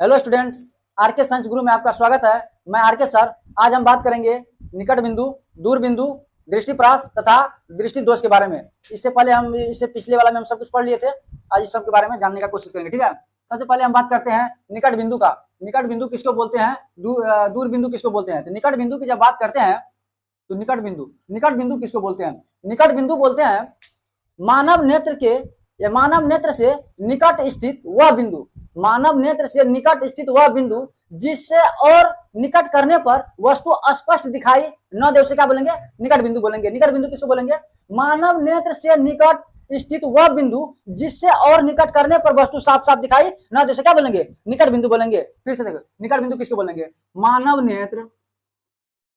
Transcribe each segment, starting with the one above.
Hello students, are के science गुरु में आपका स्वागत है। मैं आर के सर। आज हम बात करेंगे निकट बिंदु, दूर बिंदु, दृष्टिप्रास तथा दृष्टि दोष के बारे में। इससे पिछले वाला में हम सब कुछ पढ़ लिए थे। आज इस सब के बारे में जानने का कोशिश करेंगे, ठीक है। सबसे पहले हम बात करते हैं निकट बिंदु का। निकट बिंदु किसको बोलते हैं, दूर बिंदु किसको बोलते हैं। तो निकट बिंदु की जब बात करते हैं तो निकट बिंदु किसको बोलते हैं। निकट बिंदु बोलते हैं मानव नेत्र के या मानव नेत्र से निकट स्थित वह बिंदु, मानव नेत्र से निकट स्थित वह बिंदु जिससे और निकट करने पर वस्तु स्पष्ट दिखाई न दे, उसे क्या बोलेंगे, निकट बिंदु बोलेंगे। निकट बिंदु किसको बोलेंगे, मानव नेत्र से निकट स्थित वह बिंदु जिससे और निकट करने पर वस्तु साफ साफ दिखाई न दे, उसे क्या बोलेंगे, निकट बिंदु बोलेंगे। फिर से देखो, निकट बिंदु किसको बोलेंगे, मानव नेत्र से निकट स्थित वह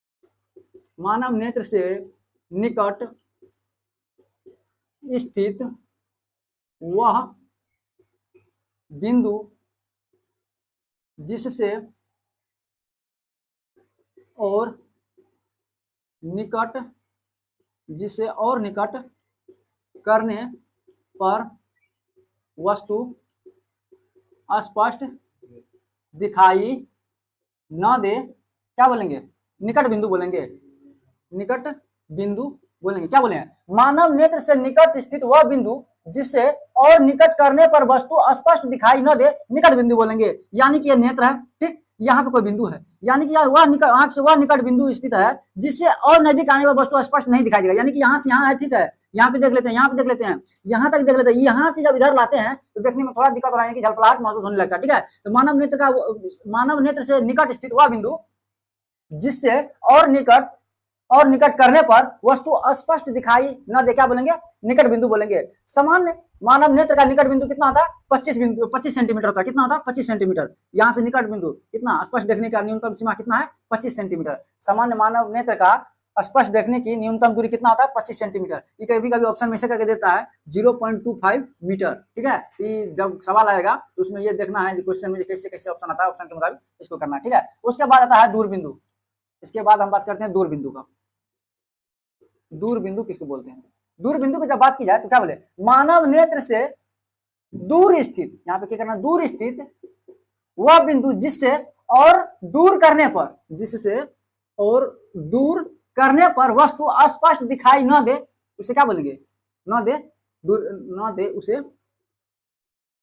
बिंदु जिससे और निकट करने पर वस्तु स्पष्ट दिखाई न दे, क्या बोलेंगे, निकट बिंदु बोलेंगे। निकट बिंदु बोलेंगे, क्या बोले, मानव नेत्र से निकट स्थित वह बिंदु जिससे और निकट करने पर वस्तु स्पष्ट दिखाई न दे, निकट बिंदु बोलेंगे। यानी कि यह नेत्र है, ठीक, यहाँ पे कोई बिंदु है, यानी कि वह निकट आंख से वह निकट बिंदु स्थित है जिससे और नजदीक आने पर वस्तु स्पष्ट नहीं दिखाई देगा। यानी कि यहाँ से यहाँ है, ठीक है, यहाँ पे देख लेते हैं, यहाँ पे देख लेते हैं, यहाँ तक देख लेते हैं। यहाँ से जब इधर लाते हैं तो देखने में थोड़ा दिक्कत हो रहा है कि झलपलाहट महसूस होने लगता है, ठीक है। तो मानव नेत्र से निकट स्थित वह बिंदु जिससे और निकट करने पर वस्तु स्पष्ट दिखाई न दे, क्या बोलेंगे, निकट बिंदु बोलेंगे। सामान्य मानव नेत्र का निकट बिंदु कितना होता है, 25 सेंटीमीटर होता है। कितना होता है, 25 सेंटीमीटर। यहाँ से निकट बिंदु कितना स्पष्ट देखने का न्यूनतम सीमा कितना है, 25 सेंटीमीटर। सामान्य मानव नेत्र का स्पष्ट देखने की न्यूनतम दूरी कितना होता है, 25 सेंटीमीटर। ये कभी कभी ऑप्शन में से करके देता है 0.25 मीटर, ठीक है। ये जब सवाल आएगा तो उसमें ये देखना है क्वेश्चन में कैसे कैसे ऑप्शन आता है, ऑप्शन के मुताबिक इसको करना है, ठीक है। उसके बाद आता है दूर बिंदु। इसके बाद हम बात करते हैं दूर बिंदु का। दूर बिंदु किसको बोलते हैं, दूर बिंदु की जब बात की जाए तो क्या बोले, मानव नेत्र से दूर स्थित, यहाँ पे क्या करना, दूर स्थित वह बिंदु जिससे और दूर करने पर वस्तु स्पष्ट दिखाई न दे, उसे क्या बोलेंगे, उसे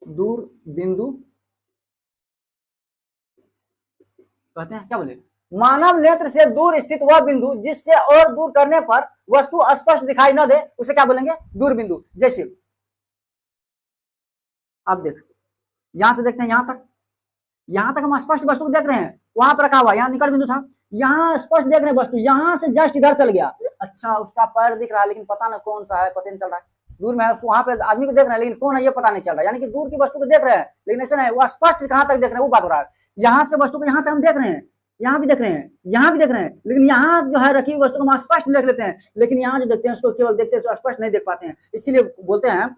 दूर बिंदु कहते हैं, क्या बोले, मानव नेत्र से दूर स्थित वह बिंदु जिससे और दूर करने पर वस्तु स्पष्ट दिखाई न दे, उसे क्या बोलेंगे, दूर बिंदु। जैसे आप देख, यहां से देखते हैं यहां तक हम स्पष्ट वस्तु को देख रहे हैं, वहां पर रखा हुआ, यहाँ निकट बिंदु था, यहाँ स्पष्ट देख रहे हैं वस्तु, यहां से जस्ट इधर चल गया, अच्छा उसका पैर दिख रहा है लेकिन पता ना कौन सा है, पता नहीं चल रहा है, दूर में है, वहां पे आदमी को देख रहे हैं लेकिन कौन है ये पता नहीं चल रहा है। यानी कि दूर की वस्तु को देख रहे हैं लेकिन ऐसा नहीं, वो स्पष्ट कहां तक देख रहे हैं वो बात हो रहा है। यहाँ से वस्तु को यहाँ तक हम देख रहे हैं, यहाँ भी देख रहे हैं, यहाँ भी देख रहे हैं, लेकिन यहाँ जो है रखी हुई वस्तु को हम स्पष्ट देख लेते हैं, लेकिन यहाँ जो देखते हैं उसको केवल देखते हैं, स्पष्ट नहीं देख पाते हैं। इसीलिए बोलते हैं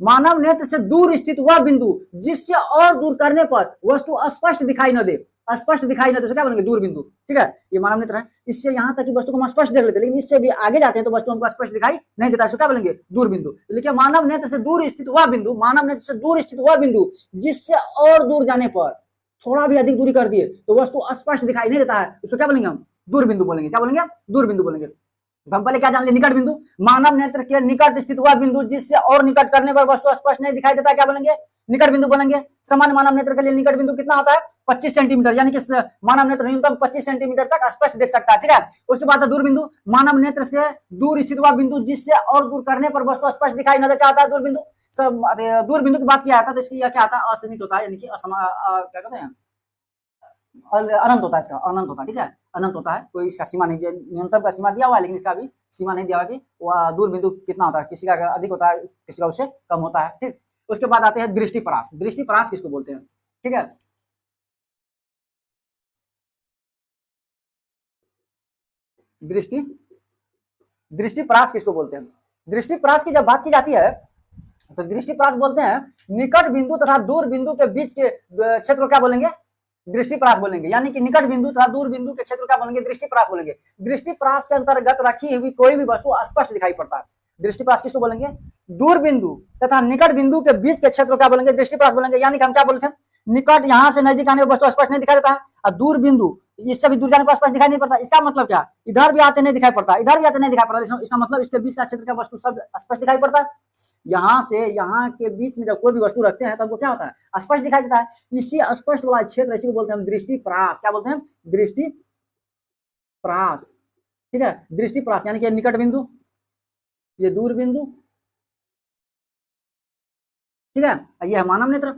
मानव नेत्र से दूर स्थित वह बिंदु जिससे और दूर करने पर वस्तु स्पष्ट दिखाई न दे, उसे क्या बोलेंगे, दूर बिंदु, ठीक है। ये मानव नेत्र है, इससे यहाँ तक की वस्तु को हम स्पष्ट देख लेते हैं, लेकिन इससे भी आगे जाते हैं तो वस्तु हमको स्पष्ट दिखाई नहीं देता, क्या बोलेंगे, दूर बिंदु। लेकिन मानव नेत्र से दूर स्थित वह बिंदु जिससे और दूर जाने पर थोड़ा भी अधिक दूरी कर दिए तो वस्तु स्पष्ट दिखाई नहीं देता है, उसको क्या बोलेंगे, हम दूर बिंदु बोलेंगे। क्या बोलेंगे, दूर बिंदु बोलेंगे। हम पहले क्या जान लिया, निकट बिंदु, मानव नेत्र के निकट स्थित वह बिंदु जिससे और निकट करने पर वस्तु स्पष्ट नहीं दिखाई देता, क्या बोलेंगे, निकट बिंदु बोलेंगे। सामान्य मानव नेत्र के लिए निकट बिंदु कितना होता है, 25 सेंटीमीटर, यानी कि मानव नेत्र न्यूनतम 25 सेंटीमीटर तक स्पष्ट देख सकता है, ठीक है। उसके बाद दूर बिंदु, मानव नेत्र से दूर स्थित वह बिंदु जिससे और दूर करने पर वस्तु स्पष्ट दिखाई न दे, क्या होता है, दूर बिंदु। दूर बिंदु की बात किया था तो इसकी क्या आता है, असीमित होता है, यानी कि क्या कहते हैं, अनंत होता है, इसका अनंत होता है, ठीक है, अनंत होता है, कोई इसका सीमा नहीं, न्यूनतम का सीमा दिया हुआ है लेकिन इसका भी सीमा नहीं दिया हुआ कि वह दूर बिंदु कितना होता है, किसी का अधिक होता है, किसी का उससे कम होता है, ठीक। उसके बाद आते हैं दृष्टिपरास। दृष्टिपरास किसको बोलते हैं, ठीक है। दृष्टिपरास किसको बोलते हैं, दृष्टिपरास की जब बात की जाती है तो दृष्टिपरास बोलते हैं निकट बिंदु तथा दूर बिंदु के बीच के क्षेत्र को क्या बोलेंगे, दृष्टिपरास बोलेंगे। यानी कि निकट बिंदु तथा दूर बिंदु के क्षेत्र क्या बोलेंगे, दृष्टिपरास बोलेंगे। दृष्टिपरास के अंतर्गत रखी हुई कोई भी वस्तु स्पष्ट दिखाई पड़ता है, दृष्टिपरास किसको बोलेंगे, दूर बिंदु तथा निकट बिंदु के बीच के क्षेत्र क्या बोलेंगे, दृष्टिपरास बोलेंगे। यानी कि हम क्या बोलते हैं, निकट यहाँ से नजदीक आने पर वस्तु स्पष्ट नहीं दिखाई देता है, और दूर बिंदु इससे भी दूर जाने पर स्पष्ट दिखाई नहीं पड़ता। इसका मतलब क्या, इधर भी आते नहीं दिखाई पड़ता, इधर भी आते नहीं दिखाई पड़ता, इसका मतलब इसके बीच का क्षेत्र का वस्तु सब स्पष्ट दिखाई पड़ता है। यहाँ से यहाँ के बीच में जब कोई भी वस्तु रखते हैं तो हमको क्या होता है, स्पष्ट दिखाई देता है। इसी स्पष्ट वाला क्षेत्र, इसी को बोलते हैं दृष्टि परास। क्या बोलते हैं, दृष्टि परास। ठीक है, दृष्टि परास यानी कि निकट बिंदु, ये दूर बिंदु, ठीक है, ये है मानव नेत्र,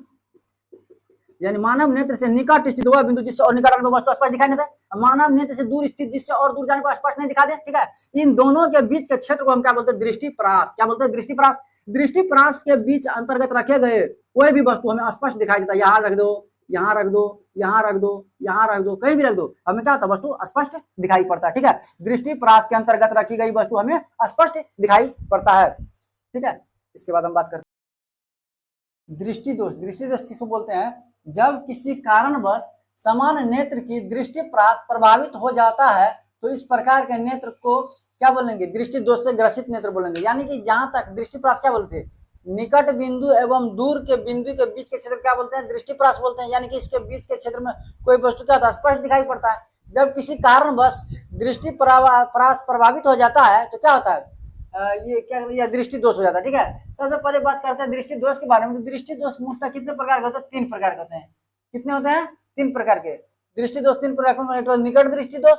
यानी मानव नेत्र से निकट स्थित वह बिंदु जिससे और निकट वस्तु स्पष्ट दिखाई नहीं देता, मानव नेत्र से दूर स्थित जिससे और दूर जाने पर स्पष्ट नहीं दिखा दे। ठीक है, इन दोनों के बीच के क्षेत्र को हम क्या बोलते हैं, दृष्टि परास। क्या बोलते हैं, दृष्टि परास। दृष्टि परास के बीच अंतर्गत रखे गए कोई भी वस्तु हमें स्पष्ट दिखाई देता है। यहाँ रख दो, यहाँ रख दो, यहाँ रख दो, यहाँ रख दो, कहीं भी रख दो, हमें क्या होता है, वस्तु स्पष्ट दिखाई पड़ता है। ठीक है, दृष्टि परास के अंतर्गत रखी गई वस्तु हमें स्पष्ट दिखाई पड़ता है। ठीक है, इसके बाद हम बात करते हैं दृष्टि दोष। दृष्टि दोष किसको बोलते हैं, जब किसी कारणवश समान नेत्र की दृष्टि परास प्रभावित हो जाता है तो इस प्रकार के नेत्र को क्या बोलेंगे, दृष्टि दोष से ग्रसित नेत्र बोलेंगे। यानी कि जहां तक दृष्टि परास क्या बोलते हैं, निकट बिंदु एवं दूर के बिंदु के बीच के क्षेत्र क्या बोलते हैं, दृष्टि परास बोलते हैं। यानी कि इसके बीच के क्षेत्र में कोई वस्तु क्या होता है, स्पष्ट दिखाई पड़ता है। जब किसी कारणवश दृष्टि परास प्रभावित हो जाता है तो क्या होता है, ये क्या, ये दृष्टि दोष हो जाता है। ठीक है, सबसे पहले बात करते हैं दृष्टि दोष के बारे में। तो दृष्टि दोष मुख्यतः कितने प्रकार के होते हैं, 3 प्रकार के होते हैं। कितने होते हैं, 3 प्रकार के दृष्टि दोष। 3 प्रकार के, एक तो निकट दृष्टि दोष,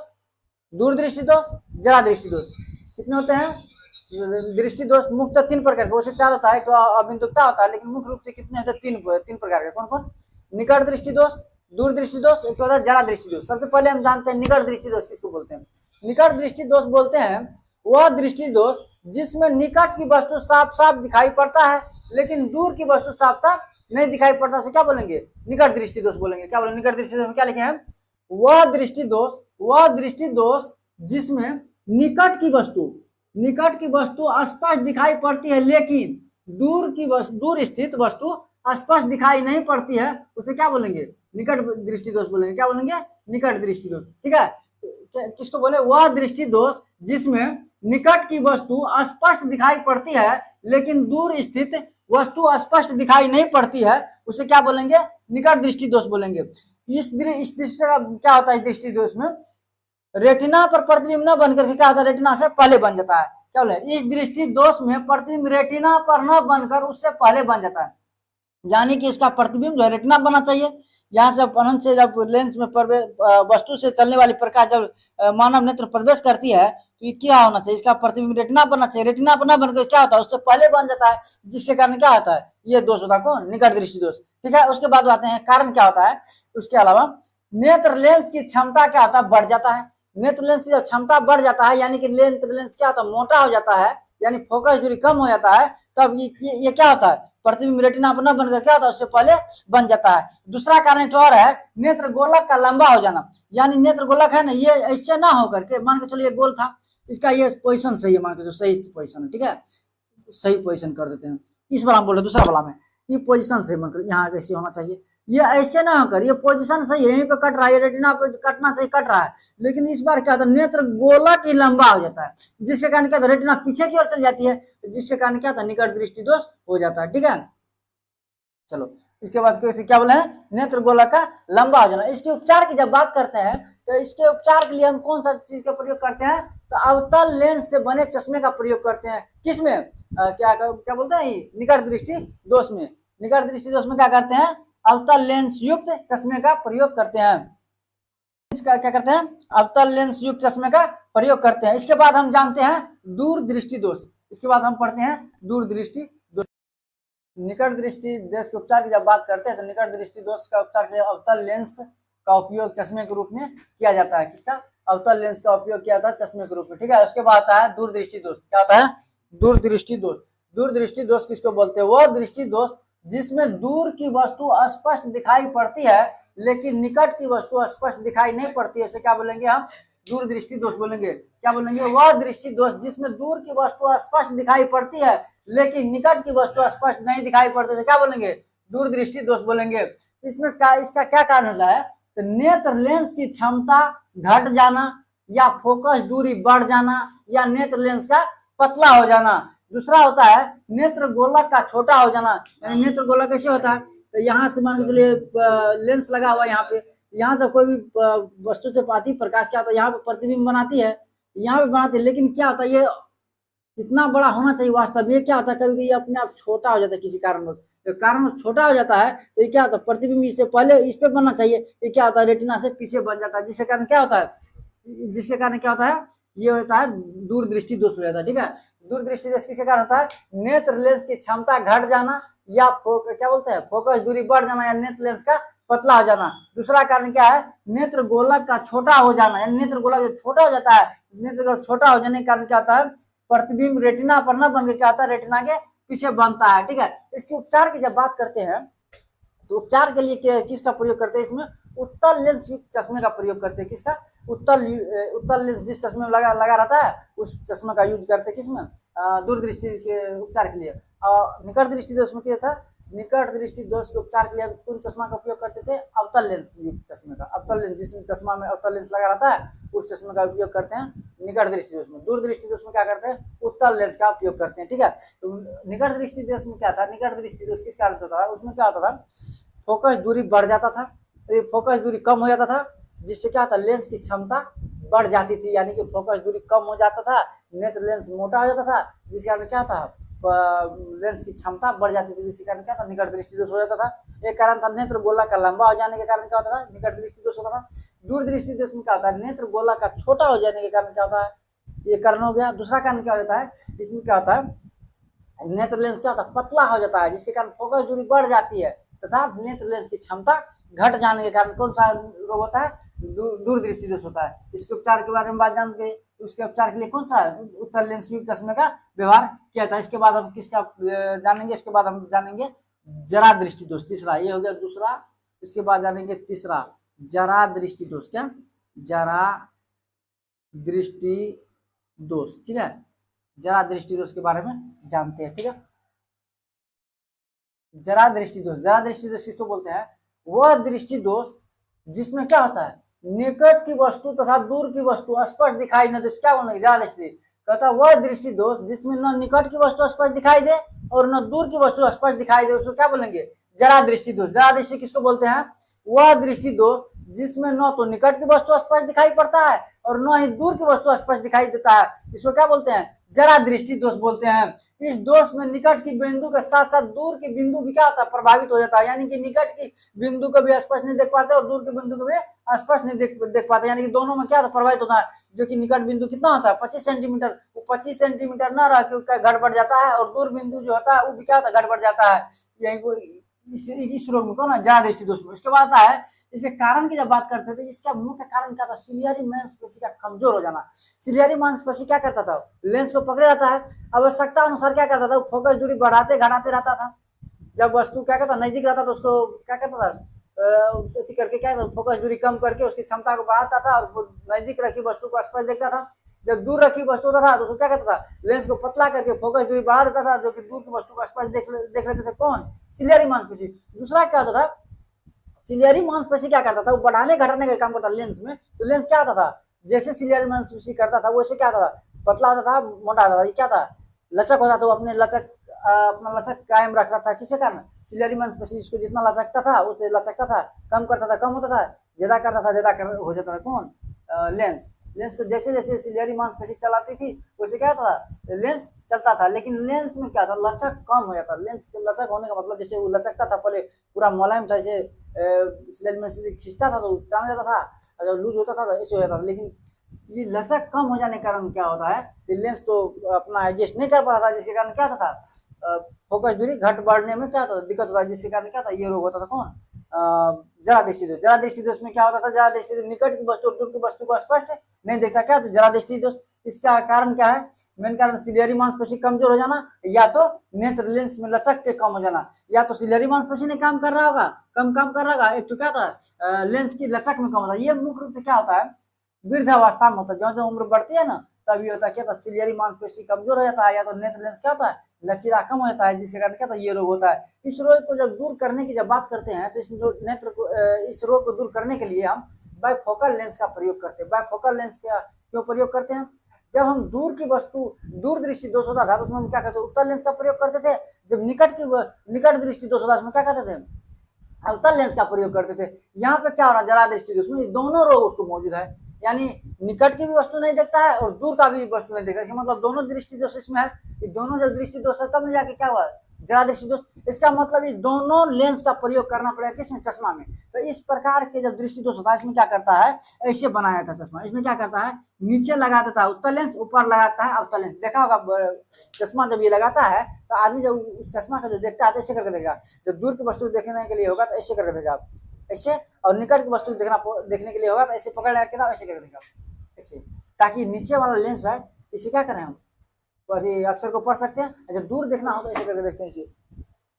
दूर दृष्टि दोष, जरा दृष्टि दोष। कितने होते हैं दृष्टि दोष, मुख्यतः 3 प्रकार के, वैसे 4 होता है, तो अबिंदुकता होता है, लेकिन मुख्य रूप से कितने होते हैं, 3 प्रकार के। कौन कौन, निकट दृष्टि दोष, दूर दृष्टि दोष, एक होता है जरा दृष्टि दोष। सबसे पहले हम जानते हैं निकट दृष्टि दोष किसको बोलते हैं। निकट दृष्टि दोष बोलते हैं वह दृष्टि दोष जिसमें निकट की वस्तु साफ साफ दिखाई पड़ता है लेकिन दूर की वस्तु साफ साफ नहीं दिखाई पड़ता, से क्या बोलेंगे, निकट दृष्टि दोष बोलेंगे। क्या बोलेंगे, निकट दृष्टि दोष में क्या लिखे हैं, वह दृष्टि दोष जिसमें निकट की वस्तु स्पष्ट दिखाई पड़ती है लेकिन दूर स्थित वस्तु स्पष्ट दिखाई नहीं पड़ती है, उसे क्या बोलेंगे, निकट दृष्टि दोष बोलेंगे। क्या बोलेंगे, निकट दृष्टि दोष। ठीक है, किसको बोले, वह दृष्टि दोष जिसमें निकट की वस्तु स्पष्ट दिखाई पड़ती है लेकिन दूर स्थित वस्तु स्पष्ट दिखाई नहीं पड़ती है, उसे क्या बोलेंगे, निकट दृष्टि दोष बोलेंगे। इस दृष्टि का क्या होता है, इस दृष्टि दोष में रेटिना पर प्रतिबिंब न बनकर के क्या होता है, रेटिना से पहले बन जाता है। क्या बोले, इस दृष्टि दोष में प्रतिबिंब रेटिना पर न बनकर उससे पहले बन जाता है। यानी कि इसका प्रतिबिंब जो रेटिना बनना चाहिए, यहाँ से अनंत से जब लेंस में वस्तु से चलने वाली प्रकाश जब मानव नेत्र प्रवेश करती है तो ये क्या होना चाहिए, इसका प्रतिबिंब रेटिना बनना चाहिए। रेटिना पर न बनकर क्या होता है, उससे पहले बन जाता है, जिसके कारण क्या होता है, ये दोष होता है, कौन, निकट दृष्टि दोष। ठीक है, उसके बाद आते हैं कारण क्या होता है। उसके अलावा नेत्र लेंस की क्षमता क्या होता है, बढ़ जाता है। नेत्र लेंस की जब क्षमता बढ़ जाता है यानी कि नेत्र लेंस क्या होता है, मोटा हो जाता है, यानी फोकस दूरी कम हो जाता है, तब ये क्या होता है, प्रतिबिंब रेटिना पर न बनकर क्या होता है, उससे पहले बन जाता है। दूसरा कारण एक और है, नेत्र गोलक का लंबा हो जाना। यानी नेत्र गोलक है ना, ये ऐसे ना होकर के, मान के चलो ये गोल था, इसका ये पोजीशन सही है, मान के चलो सही पोजीशन है, ठीक है, सही पोजीशन कर देते हैं। इस बार हम बोल रहे दूसरा वाला में ये पोजीशन सही बनकर यहाँ ऐसे होना चाहिए, ये ऐसे ना होकर, ये पोजीशन सही है, यहीं पे कट रहा है, रेटिना पे कटना चाहिए, कट रहा है, लेकिन इस बार क्या होता है, नेत्र गोलक ही लंबा हो जाता है, जिससे कारण क्या होता है, रेटिना पीछे की ओर चल जाती है, जिससे कारण क्या होता है, निकट दृष्टि दोष हो जाता है। ठीक है, चलो इसके बाद क्या बोले हैं, नेत्र गोलक का लंबा हो जाना। इसके उपचार की जब बात करते हैं तो इसके उपचार के लिए हम कौन सा चीज का प्रयोग करते हैं, तो अवतल लेंस से बने चश्मे का प्रयोग करते हैं। किसमें, क्या बोलते हैं, निकट दृष्टि दोष में। निकट दृष्टि दोष में क्या करते हैं, अवतल लेंस युक्त चश्मे का प्रयोग करते हैं। इसका क्या करते हैं, अवतल लेंस युक्त चश्मे का प्रयोग करते हैं। इसके बाद हम जानते हैं दूर दृष्टि दोष। इसके बाद हम पढ़ते हैं दूर दृष्टि दोष। निकट दृष्टि दोष के उपचार की जब बात करते हैं तो निकट दृष्टि दोष का उपचार के लिए अवतल लेंस का उपयोग चश्मे के रूप में किया जाता है। किसका, अवतल लेंस का उपयोग किया जाता है चश्मे के रूप में। ठीक है, उसके बाद आता है दूर दृष्टि दोष। क्या आता है, दूर दृष्टि दोष। दूर दृष्टि दोष किसको बोलते हैं, वह दृष्टि दोष जिसमें दूर की वस्तु स्पष्ट दिखाई पड़ती है लेकिन निकट की वस्तु स्पष्ट दिखाई नहीं पड़ती है, इसे क्या बोलेंगे हम, दूर दृष्टि दोष बोलेंगे। क्या बोलेंगे, वह दृष्टि दोष जिसमें दूर की वस्तु स्पष्ट दिखाई पड़ती है लेकिन निकट की वस्तु स्पष्ट नहीं दिखाई पड़ती है, क्या बोलेंगे, दूर दृष्टि दोष बोलेंगे। इसमें इसका क्या कारण होता है, तो नेत्र लेंस की क्षमता घट जाना या फोकस दूरी बढ़ जाना या नेत्र लेंस का पतला हो जाना। दूसरा होता है नेत्र गोलक का छोटा हो जाना। यानी नेत्र गोलक कैसे होता है, तो यहाँ से मान के चलिए लेंस लगा हुआ है यहाँ पे, यहाँ से कोई भी वस्तु से पाती प्रकाश क्या होता है, यहाँ पे प्रतिबिंब बनाती है, यहाँ पे बनाती है, लेकिन क्या होता है ये इतना बड़ा होना चाहिए वास्तव में, क्या होता है कभी ये अपने आप छोटा हो जाता है किसी कारणवश, तो कारणवश छोटा हो जाता है तो ये क्या होता है प्रतिबिंब इससे पहले इस पे बनना चाहिए, ये क्या होता है रेटिना से पीछे बन जाता है, जिसके कारण क्या होता है, जिसके कारण क्या होता है ये होता है दूरदृष्टि दोष हो जाता है। ठीक है, दूरदृष्टि दोष किसके कारण होता है, नेत्र लेंस की क्षमता घट जाना या क्या बोलते हैं फोकस दूरी बढ़ जाना या नेत्र लेंस का पतला हो जाना। दूसरा कारण क्या है, नेत्र गोलक का छोटा हो जाना, यानी नेत्र गोलक जो छोटा हो जाता है, नेत्र गोलक छोटा हो जाने के कारण क्या होता है प्रतिबिंब रेटिना पर न बन के क्या होता है रेटिना के पीछे बनता है। ठीक है, इसके उपचार की जब बात करते हैं तो उपचार के लिए किसका प्रयोग करते हैं, इसमें उत्तल लेंस युक्त चश्मे का प्रयोग करते हैं। किसका, उत्तल लेंस जिस चश्मे में लगा रहता है उस चश्मे का यूज करते हैं, किसमें दूरदृष्टि के उपचार के लिए। और निकट दृष्टि दोष में क्या था, निकट दृष्टि दोष के उपचार के लिए कौन चश्मा का उपयोग करते थे, अवतल लेंस युक्त चश्मे का, अवतल लेंस जिसमें चश्मा में अवतल लेंस लगा रहता है उस चश्मे का उपयोग करते हैं निकट दृष्टि दोष में। दूर दृष्टि दोष में क्या करते हैं, उत्तल लेंस का उपयोग करते हैं। ठीक है, तो निकट दृष्टि दोष में क्या था, निकट दृष्टि दोष किस कारण होता था, उसमें क्या होता था फोकस दूरी बढ़ जाता था, तो फोकस दूरी कम हो जाता था, जिससे क्या होता लेंस की क्षमता बढ़ जाती थी, यानी कि फोकस दूरी कम हो जाता था, नेत्र लेंस मोटा हो जाता था, जिसके कारण क्या था लेंस की क्षमता बढ़ जाती थी, जिसके कारण क्या था निकट दृष्टि दोष हो जाता था। एक कारण था नेत्र गोला का लंबा हो जाने के कारण क्या होता था निकट दृष्टि दोष होता था। दूर दृष्टि दोष में क्या होता है, नेत्र गोला का छोटा हो जाने के कारण क्या होता है, ये कारण हो गया। दूसरा कारण क्या होता है, इसमें क्या होता है नेत्र लेंस क्या होता है पतला हो जाता है, जिसके कारण फोकस दूरी बढ़ जाती है तथा नेत्र लेंस की क्षमता घट जाने के कारण कौन सा रोग होता है, दूर दृष्टि दोष होता है। इसके उपचार के बारे में बात जानते हैं, उसके उपचार के लिए कौन सा उत्तल लेंस युक्त चश्मे का व्यवहार किया था। इसके बाद हम किसका जानेंगे, इसके बाद हम जानेंगे जरा दृष्टि दोष, तीसरा ये हो गया दूसरा। इसके बाद जानेंगे तीसरा जरा दृष्टि दोष, क्या जरा दृष्टि दोष। ठीक है, जरा दृष्टि दोष के बारे में जानते हैं। ठीक है, जरा दृष्टि दोष, जरा दृष्टि दोष किसको बोलते हैं, वह दृष्टि दोष जिसमें क्या होता है निकट की वस्तु तथा दूर की वस्तु स्पष्ट दिखाई न दे, क्या बोलेंगे जरा दृष्टि, कहता वह दृष्टि दोष जिसमें न निकट की वस्तु स्पष्ट दिखाई दे और न दूर की वस्तु स्पष्ट दिखाई दे, उसको क्या बोलेंगे जरा दृष्टि दोष। जरा दृष्टि किसको बोलते हैं, वह दृष्टि दोष जिसमें न तो निकट की वस्तु स्पष्ट दिखाई पड़ता है और न ही दूर की वस्तु स्पष्ट दिखाई देता है, इसको क्या बोलते हैं जरा दृष्टि दोष बोलते हैं। इस दोष में निकट की बिंदु के साथ साथ दूर की बिंदु भी क्या होता है प्रभावित हो जाता है, यानी कि निकट की बिंदु को भी स्पष्ट नहीं देख पाते और दूर की बिंदु को भी स्पष्ट नहीं देख पाते, यानी कि दोनों में क्या प्रभावित होता है। जो कि निकट बिंदु कितना होता है 25 सेंटीमीटर, वो 25 सेंटीमीटर न रह के घट बढ़ जाता है, और दूर बिंदु जो होता है वो भी क्या होता है घट बढ़ जाता है, यही इस रोग में कौन है जरा दृष्टि दोष में। उसके बाद आता है इसके कारण की जब बात करते थे, इसका मुख्य कारण क्या था, सिलियरी मांसपेशी का कमजोर हो जाना। सिलियरी मांसपेशी क्या करता था, लेंस को पकड़े रहता है, आवश्यकता अनुसार क्या करता था वो फोकस दूरी बढ़ाते घटाते रहता था। जब वस्तु क्या कहता नजदीक रहता तो उसको क्या करता था करके क्या फोकस दूरी कम करके उसकी क्षमता को बढ़ाता था और नजदीक रखी वस्तु को स्पष्ट देखता था। जब दूर रखी वस्तु होता था तो उसको क्या करता था लेंस को पतला करके फोकस दूरी बढ़ा देता था, जो कि दूर की वस्तु को स्पष्ट देख लेते थे कौन, सिलियरी मांसपेशी। दूसरा क्या होता था, सिलियरी मांसपेशी क्या करता था वो बढ़ाने घटाने का काम करता लेंस में, तो लेंस क्या होता था जैसे सिलियरी मांसपेशी करता था वैसे क्या होता था पतला होता था मोटा होता था, ये क्या था लचक होता था, वो अपने अपना लचक कायम रखता था, किसके कारण सिलियरी मांसपेशी, जिसको जितना लचकता था उतना लचकता था, कम करता था कम होता था, ज्यादा करता था ज्यादा हो जाता था कौन लेंस। लेंस को जैसे जैसे सिलियरी मांसपेशी चलाती थी वैसे क्या होता था लेंस चलता था, लेकिन लेंस में क्या था लचक कम हो जाता। लेंस के लचक होने का मतलब जैसे वो लचकता था पहले पूरा मुलायम था, जैसे सिलियरी मांसपेशी खींचता था तो टान जाता था, जब लूज होता था तो ऐसे हो जाता था, लेकिन ये लचक कम हो जाने के कारण क्या होता है कि लेंस तो अपना एडजस्ट नहीं कर पाता था, जिसके कारण क्या होता था फोकस दूरी घट बढ़ने में क्या होता था दिक्कत होता है, जिसके कारण क्या था ये रोग होता था कौन जरा दृष्टि दोष। जरा दृष्टि दोष में क्या होता था, जरा दृष्टि दोष निकट की वस्तु और दूर की वस्तु को स्पष्ट नहीं देखता, क्या तो जरा दृष्टि दोष। इसका कारण क्या है, मेन कारण सिलियरी मांसपेशी कमजोर हो जाना, या तो नेत्र लेंस में लचक के कम हो जाना, या तो सिलियरी मांसपेशी ने काम कर रहा होगा कम काम कर रहा होगा, एक तो क्या था लेंस की लचक में कम होता है। ये मुख्य रूप से क्या होता है वृद्धावस्था में होता है, जो उम्र बढ़ती है ना तभी होता है क्या था सिलियरी मांसपेशी कमजोर हो जाता है, या तो नेत्र लेंस क्या होता है लचीला कम हो जाता है, जिसके कारण क्या था ये रोग होता है। इस रोग को जब दूर करने की जब बात करते हैं तो इस रोग को दूर करने के लिए हम बाइफोकल लेंस का प्रयोग करते हैं। बाइफोकल लेंस का क्यों प्रयोग करते हैं, जब हम दूर की वस्तु दूर दृष्टि दोष होता था तो उसमें हम क्या करते उत्तल लेंस का प्रयोग करते थे, जब निकट दृष्टि दोष होता है उसमें क्या करते थे अवतल लेंस का प्रयोग करते थे। यहाँ पे क्या हो रहा है, जरा दृष्टि दोष में दोनों रोग उसको मौजूद है, यानी निकट की भी वस्तु नहीं देखता है और दूर का भी वस्तु नहीं देखता है, मतलब दोनों दृष्टि दोष इसमें है। ये दोनों जब दृष्टि दोष है तब जाके क्या हुआ, जरा दृष्टि दोष। इसका मतलब ये दोनों लेंस का प्रयोग करना पड़ेगा किसमें, चश्मा में। तो इस प्रकार के जब दृष्टि दोष होता है इसमें क्या करता है, ऐसे बनाया था चश्मा, इसमें क्या करता है, नीचे लगा देता है उत्तल लेंस, ऊपर लगाता है अवतल लेंस। देखा होगा चश्मा जब ये लगाता है तो आदमी जब उस चश्मा का जो देखता है तो ऐसे करके देखेगा, जब दूर की वस्तु देखने के लिए होगा तो ऐसे करके देखेगा ऐसे, और निकट की वस्तु देखने के लिए होगा तो ऐसे पकड़ लगा के ऐसे करके देखेगा ऐसे, ताकि नीचे वाला लेंस है इसे क्या करें हम अक्षर को पढ़ सकते हैं, जब दूर देखना हो तो ऐसे करके देखते हैं इसे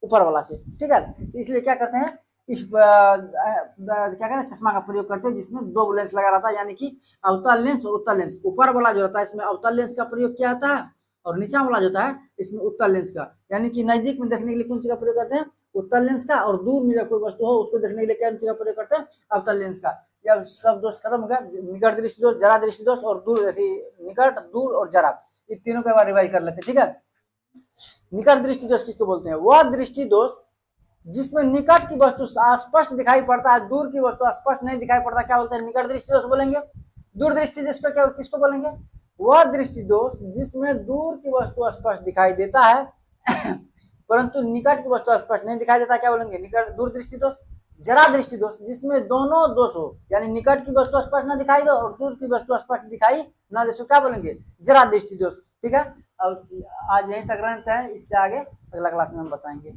ऊपर वाला से, ठीक है। इसलिए क्या करते हैं, इस क्या कहते हैं चश्मा का प्रयोग करते हैं जिसमें दो लेंस लगा रहता है, यानी कि अवतल लेंस और उत्तल लेंस। ऊपर वाला जो रहता है इसमें अवतल लेंस का प्रयोग किया जाता है और नीचा वाला जो होता है इसमें उत्तल लेंस का, यानी कि नजदीक में देखने के लिए कौन सी का प्रयोग करते हैं, उत्तल लेंस का, और दूर में जब कोई वस्तु हो उसको देखने के लिए क्या चीज का प्रयोग करते हैं, अवतल लेंस का। यह सब दोष खत्म हो गया, निकट दृष्टि दोष, जरा दृष्टि दोष और दूर, निकट, दूर और जरा, ये तीनों के बार रिवाइज कर लेते हैं, ठीक है। निकट दृष्टि दोष किसको बोलते हैं, वह दृष्टि दोष जिसमें निकट की वस्तु स्पष्ट दिखाई पड़ता है, दूर की वस्तु स्पष्ट नहीं दिखाई पड़ता, क्या बोलते हैं, निकट दृष्टि दोष बोलेंगे। दूर दृष्टि दोष को क्या किसको बोलेंगे, वह दृष्टि दोष जिसमें दूर की वस्तु स्पष्ट दिखाई देता है परंतु निकट की वस्तु स्पष्ट नहीं दिखाई देता, क्या बोलेंगे, निकट दूर दृष्टि दोष। जरा दृष्टि दोष जिसमें दोनों दोष हो, यानी निकट की वस्तु स्पष्ट न दिखाई दो और दूर की वस्तु स्पष्ट दिखाई न दे, क्या बोलेंगे, जरा दृष्टि दोष, ठीक है। अब आज यहीं तक रहते हैं, इससे आगे अगला क्लास में हम बताएंगे।